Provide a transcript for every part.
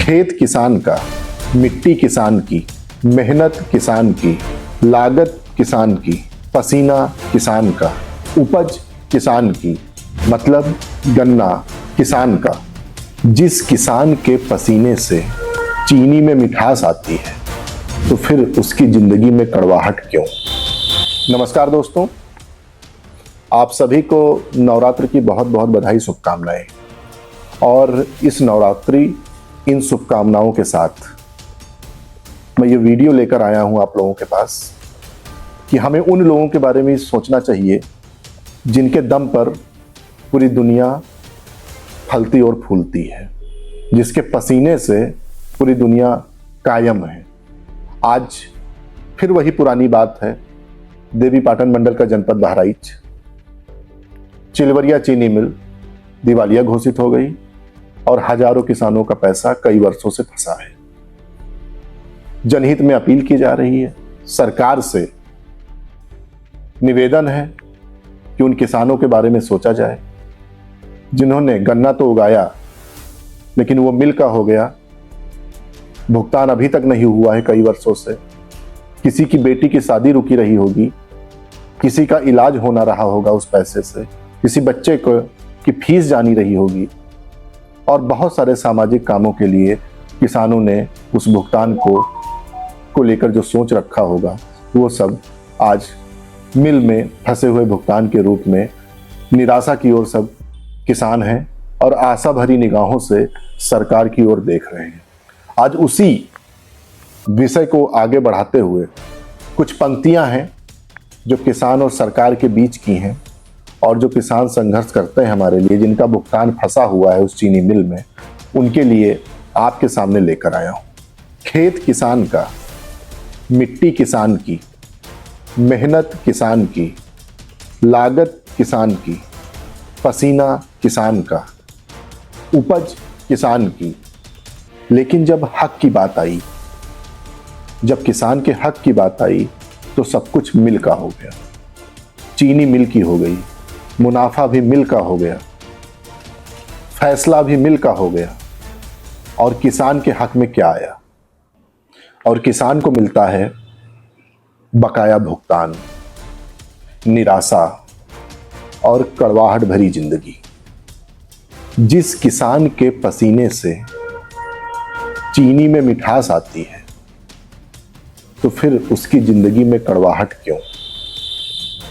खेत किसान का, मिट्टी किसान की, मेहनत किसान की, लागत किसान की, पसीना किसान का, उपज किसान की, मतलब गन्ना किसान का। जिस किसान के पसीने से चीनी में मिठास आती है तो फिर उसकी जिंदगी में कड़वाहट क्यों। नमस्कार दोस्तों, आप सभी को नवरात्र की बहुत बहुत बधाई, शुभकामनाएं। और इस नवरात्रि इन शुभकामनाओं के साथ मैं ये वीडियो लेकर आया हूं आप लोगों के पास कि हमें उन लोगों के बारे में सोचना चाहिए जिनके दम पर पूरी दुनिया फलती और फूलती है, जिसके पसीने से पूरी दुनिया कायम है। आज फिर वही पुरानी बात है। देवीपाटन मंडल का जनपद बहराइच, चिलवरिया चीनी मिल दिवालिया घोषित हो गई और हजारों किसानों का पैसा कई वर्षों से फंसा है। जनहित में अपील की जा रही है, सरकार से निवेदन है कि उन किसानों के बारे में सोचा जाए जिन्होंने गन्ना तो उगाया लेकिन वो मिल का हो गया, भुगतान अभी तक नहीं हुआ है कई वर्षों से। किसी की बेटी की शादी रुकी रही होगी, किसी का इलाज होना रहा होगा उस पैसे से, किसी बच्चे को की फीस जानी रही होगी और बहुत सारे सामाजिक कामों के लिए किसानों ने उस भुगतान को लेकर जो सोच रखा होगा वो सब आज मिल में फंसे हुए भुगतान के रूप में निराशा की ओर सब किसान हैं और आशा भरी निगाहों से सरकार की ओर देख रहे हैं। आज उसी विषय को आगे बढ़ाते हुए कुछ पंक्तियां हैं जो किसान और सरकार के बीच की हैं और जो किसान संघर्ष करते हैं हमारे लिए, जिनका भुगतान फंसा हुआ है उस चीनी मिल में, उनके लिए आपके सामने लेकर आया हूं। खेत किसान का, मिट्टी किसान की, मेहनत किसान की, लागत किसान की, पसीना किसान का, उपज किसान की, लेकिन जब हक की बात आई, जब किसान के हक की बात आई तो सब कुछ मिल का हो गया। चीनी मिल की हो गई, मुनाफा भी मिल का हो गया, फैसला भी मिल का हो गया। और किसान के हक में क्या आया? और किसान को मिलता है बकाया भुगतान, निराशा और कड़वाहट भरी जिंदगी। जिस किसान के पसीने से चीनी में मिठास आती है तो फिर उसकी जिंदगी में कड़वाहट क्यों।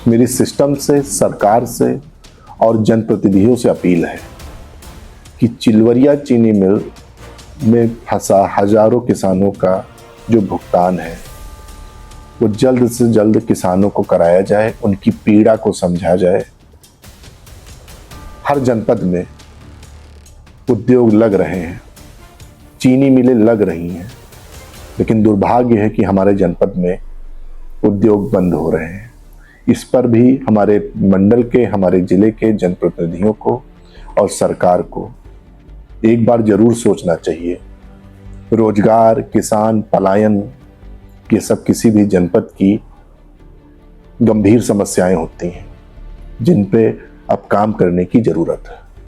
मेरी सिस्टम से, सरकार से और जनप्रतिनिधियों से अपील है कि चिलवरिया चीनी मिल में फंसा हजारों किसानों का जो भुगतान है वो जल्द से जल्द किसानों को कराया जाए, उनकी पीड़ा को समझा जाए। हर जनपद में उद्योग लग रहे हैं, चीनी मिलें लग रही हैं, लेकिन दुर्भाग्य है कि हमारे जनपद में उद्योग बंद हो रहे हैं। इस पर भी हमारे मंडल के, हमारे जिले के जनप्रतिनिधियों को और सरकार को एक बार जरूर सोचना चाहिए। रोजगार, किसान, पलायन, ये सब किसी भी जनपद की गंभीर समस्याएं होती हैं जिन पे अब काम करने की जरूरत है।